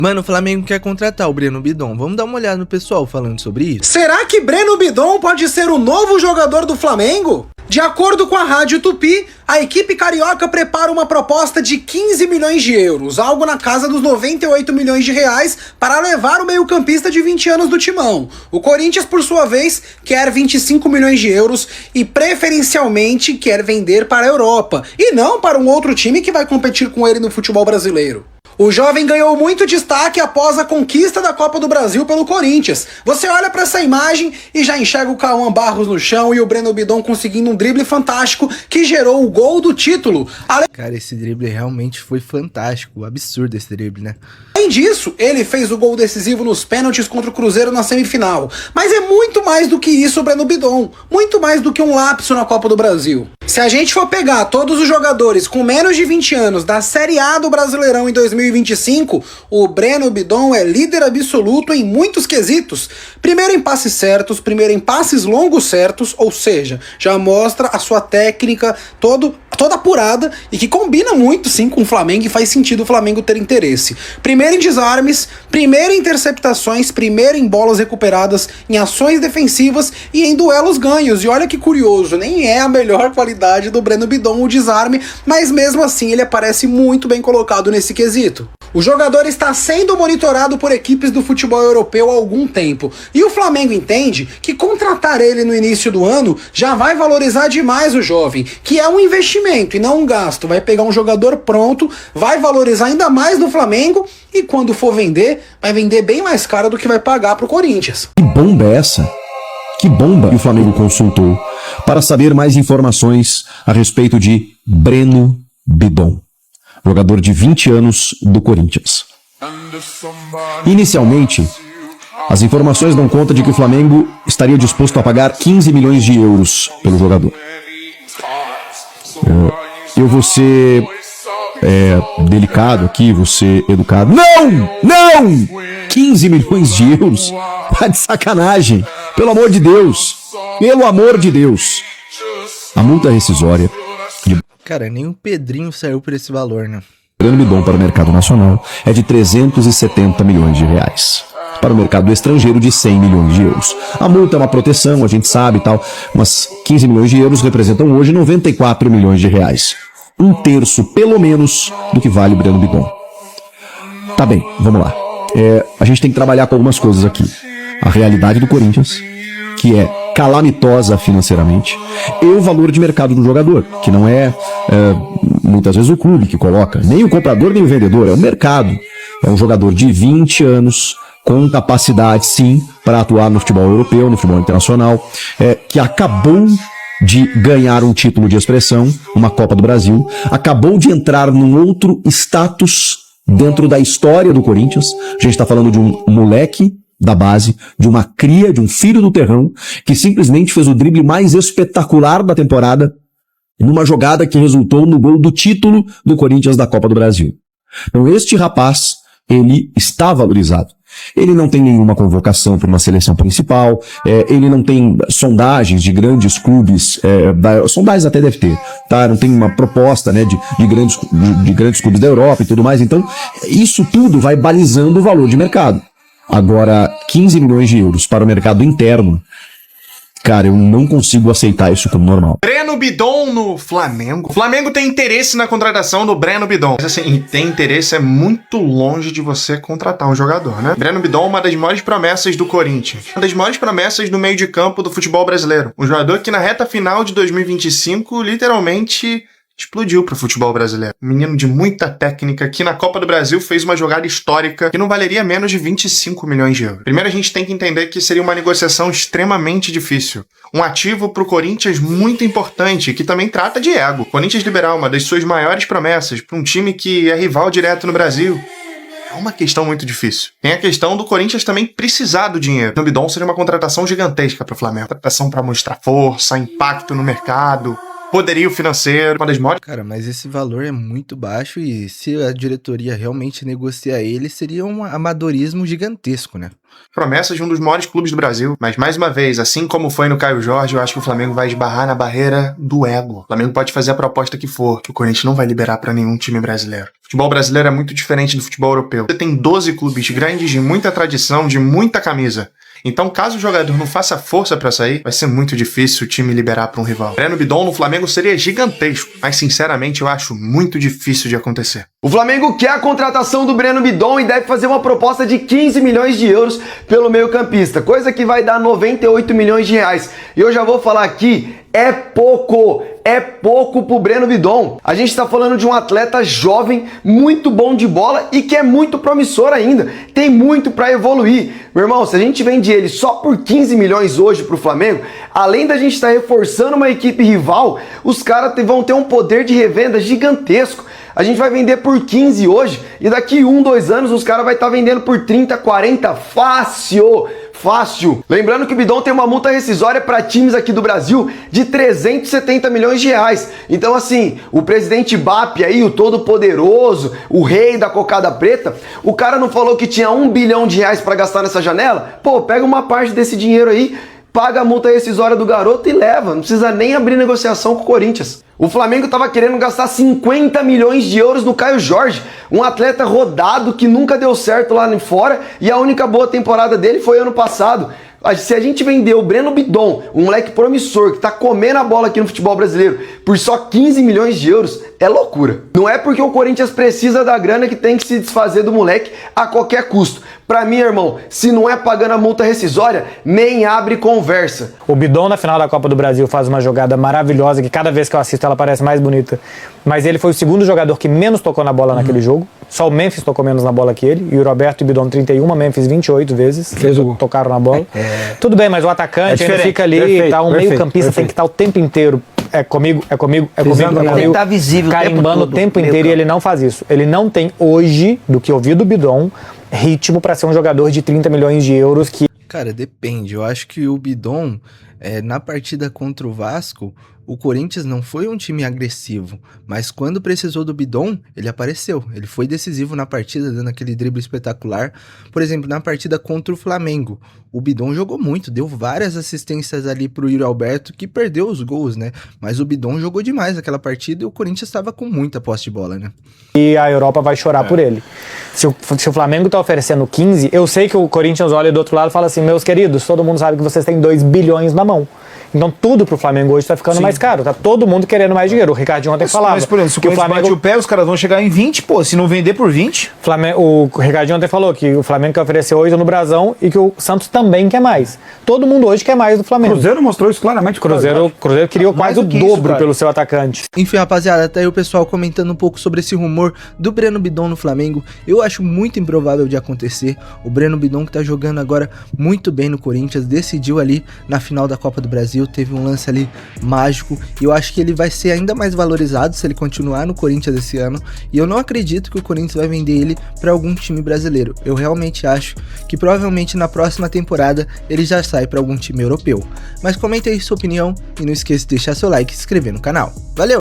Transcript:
Mano, o Flamengo quer contratar o Breno Bidon. Vamos dar uma olhada no pessoal falando sobre isso? Será que Breno Bidon pode ser o novo jogador do Flamengo? De acordo com a Rádio Tupi, a equipe carioca prepara uma proposta de 15 milhões de euros, algo na casa dos 98 milhões de reais, para levar o meio-campista de 20 anos do timão. O Corinthians, por sua vez, quer 25 milhões de euros e preferencialmente quer vender para a Europa, e não para um outro time que vai competir com ele no futebol brasileiro. O jovem ganhou muito destaque após a conquista da Copa do Brasil pelo Corinthians. Você olha para essa imagem e já enxerga o Cauã Barros no chão e o Breno Bidon conseguindo um drible fantástico que gerou o gol do título. Cara, esse drible realmente foi fantástico. Absurdo esse drible, né? Além disso, ele fez o gol decisivo nos pênaltis contra o Cruzeiro na semifinal. Mas é muito mais do que isso o Breno Bidon. Muito mais do que um lapso na Copa do Brasil. Se a gente for pegar todos os jogadores com menos de 20 anos da Série A do Brasileirão em 2025, o Breno Bidon é líder absoluto em muitos quesitos. Primeiro em passes certos, primeiro em passes longos certos, ou seja, já mostra a sua técnica toda apurada e que combina muito sim com o Flamengo e faz sentido o Flamengo ter interesse. Primeiro em desarmes, primeiro em interceptações, primeiro em bolas recuperadas, em ações defensivas e em duelos ganhos. E olha que curioso, nem é a melhor qualidade do Breno Bidon o desarme, mas mesmo assim ele aparece muito bem colocado nesse quesito. O jogador está sendo monitorado por equipes do futebol europeu há algum tempo, e o Flamengo entende que contratar ele no início do ano já vai valorizar demais o jovem, que é um investimento e não um gasto. Vai pegar um jogador pronto, vai valorizar ainda mais no Flamengo, e quando for vender, vai vender bem mais caro do que vai pagar pro Corinthians. Que bomba é essa? Que bomba que o Flamengo consultou para saber mais informações a respeito de Breno Bidon, jogador de 20 anos do Corinthians. Inicialmente, as informações dão conta de que o Flamengo estaria disposto a pagar 15 milhões de euros pelo jogador. Eu vou ser delicado aqui, vou ser educado. Não! 15 milhões de euros? Tá de sacanagem. Pelo amor de Deus. Pelo amor de Deus. A multa rescisória Cara, nem o Pedrinho saiu por esse valor, né? Breno Bidon para o mercado nacional é de 370 milhões de reais. Para o mercado estrangeiro, de 100 milhões de euros. A multa é uma proteção, a gente sabe e tal, mas 15 milhões de euros representam hoje 94 milhões de reais. Um terço, pelo menos, do que vale o Breno Bidon. Tá bem, vamos lá. A gente tem que trabalhar com algumas coisas aqui. A realidade do Corinthians, que é calamitosa financeiramente, e o valor de mercado do jogador, que não é muitas vezes o clube que coloca, nem o comprador nem o vendedor, é o mercado. É um jogador de 20 anos, com capacidade sim para atuar no futebol europeu, no futebol internacional, que acabou de ganhar um título de expressão, uma Copa do Brasil, acabou de entrar num outro status dentro da história do Corinthians. A gente está falando de um moleque da base, de uma cria, de um filho do terrão, que simplesmente fez o drible mais espetacular da temporada, numa jogada que resultou no gol do título do Corinthians da Copa do Brasil. Então este rapaz, ele está valorizado. Ele não tem nenhuma convocação para uma seleção principal, ele não tem sondagens de grandes clubes, sondagens até deve ter, tá? Não tem uma proposta, né, de grandes clubes da Europa e tudo mais. Então isso tudo vai balizando o valor de mercado. Agora, 15 milhões de euros para o mercado interno, cara, eu não consigo aceitar isso como normal. Breno Bidon no Flamengo. O Flamengo tem interesse na contratação do Breno Bidon. Mas assim, ter interesse é muito longe de você contratar um jogador, né? Breno Bidon é uma das maiores promessas do Corinthians. Uma das maiores promessas do meio de campo do futebol brasileiro. Um jogador que na reta final de 2025, literalmente explodiu pro futebol brasileiro. Um menino de muita técnica que na Copa do Brasil fez uma jogada histórica que não valeria menos de 25 milhões de euros. Primeiro a gente tem que entender que seria uma negociação extremamente difícil. Um ativo pro Corinthians muito importante, que também trata de ego. O Corinthians liberar uma das suas maiores promessas para um time que é rival direto no Brasil é uma questão muito difícil. Tem a questão do Corinthians também precisar do dinheiro. O Bidon seria uma contratação gigantesca pro Flamengo. Contratação para mostrar força, impacto no mercado. poderio financeiro, uma das maiores. Cara, mas esse valor é muito baixo e se a diretoria realmente negociar ele, seria um amadorismo gigantesco, né? Promessas de um dos maiores clubes do Brasil. Mas, mais uma vez, assim como foi no Caio Jorge, eu acho que o Flamengo vai esbarrar na barreira do ego. O Flamengo pode fazer a proposta que for, que o Corinthians não vai liberar pra nenhum time brasileiro. O futebol brasileiro é muito diferente do futebol europeu. Você tem 12 clubes grandes, de muita tradição, de muita camisa. Então, caso o jogador não faça força pra sair, vai ser muito difícil o time liberar pra um rival. Breno Bidon no Flamengo seria gigantesco, mas sinceramente eu acho muito difícil de acontecer. O Flamengo quer a contratação do Breno Bidon e deve fazer uma proposta de 15 milhões de euros pelo meio-campista, coisa que vai dar 98 milhões de reais. E eu já vou falar aqui, é pouco pro Breno Bidon. A gente tá falando de um atleta jovem, muito bom de bola e que é muito promissor ainda. Tem muito para evoluir. Meu irmão, se a gente vende ele só por 15 milhões hoje pro Flamengo, além da gente estar reforçando uma equipe rival, os caras vão ter um poder de revenda gigantesco. A gente vai vender por 15 hoje e daqui 1, 2 anos os caras vão estar vendendo por 30, 40, fácil. Lembrando que o Bidon tem uma multa rescisória para times aqui do Brasil de 370 milhões de reais. Então assim, o presidente BAP aí, o todo poderoso, o rei da cocada preta, o cara não falou que tinha 1 bilhão de reais para gastar nessa janela? Pô, pega uma parte desse dinheiro aí, paga a multa rescisória do garoto e leva. Não precisa nem abrir negociação com o Corinthians. O Flamengo estava querendo gastar 50 milhões de euros no Caio Jorge, um atleta rodado que nunca deu certo lá fora e a única boa temporada dele foi ano passado. Se a gente vender o Breno Bidon, um moleque promissor que tá comendo a bola aqui no futebol brasileiro, por só 15 milhões de euros, é loucura. Não é porque o Corinthians precisa da grana que tem que se desfazer do moleque a qualquer custo. Pra mim, irmão, se não é pagando a multa rescisória, nem abre conversa. O Bidon na final da Copa do Brasil faz uma jogada maravilhosa, que cada vez que eu assisto ela parece mais bonita. Mas ele foi o segundo jogador que menos tocou na bola naquele jogo. Só o Memphis tocou menos na bola que ele. E o Roberto e o Bidon 31, Memphis 28 vezes. Tocaram na bola. Tudo bem, mas o atacante ainda fica ali, perfeito, tá? O meio-campista tem que estar o tempo inteiro. É comigo. Tem que estar visível carimbando o tempo inteiro e ele não faz isso. Ele não tem hoje, do que eu vi do Bidon, ritmo para ser um jogador de 30 milhões de euros que... Cara, depende. Eu acho que o Bidon, na partida contra o Vasco, o Corinthians não foi um time agressivo, mas quando precisou do Bidon, ele apareceu. Ele foi decisivo na partida, dando aquele drible espetacular. Por exemplo, na partida contra o Flamengo, o Bidon jogou muito, deu várias assistências ali pro Yuri Alberto, que perdeu os gols, né? Mas o Bidon jogou demais naquela partida e o Corinthians estava com muita posse de bola, né? E a Europa vai chorar por ele. Se o Flamengo tá oferecendo 15, eu sei que o Corinthians olha do outro lado e fala assim, meus queridos, todo mundo sabe que vocês têm 2 bilhões na mão. Então tudo pro Flamengo hoje tá ficando mais caro. Tá todo mundo querendo mais dinheiro. O Ricardinho ontem falava. Mas, por exemplo, se o Flamengo bate o pé, os caras vão chegar em 20, pô. Se não vender por 20... O Ricardinho ontem falou que o Flamengo quer oferecer 8 no Brasão e que o Santos também quer mais. Todo mundo hoje quer mais do Flamengo. O Cruzeiro mostrou isso claramente. O Cruzeiro queria quase o dobro pelo seu atacante. Enfim, rapaziada, até aí o pessoal comentando um pouco sobre esse rumor do Breno Bidon no Flamengo. Eu acho muito improvável de acontecer. O Breno Bidon, que tá jogando agora muito bem no Corinthians, decidiu ali na final da Copa do Brasil, teve um lance ali mágico, e eu acho que ele vai ser ainda mais valorizado se ele continuar no Corinthians esse ano, e eu não acredito que o Corinthians vai vender ele para algum time brasileiro. Eu realmente acho que provavelmente na próxima temporada ele já sai para algum time europeu. Mas comenta aí sua opinião e não esqueça de deixar seu like e se inscrever no canal. Valeu!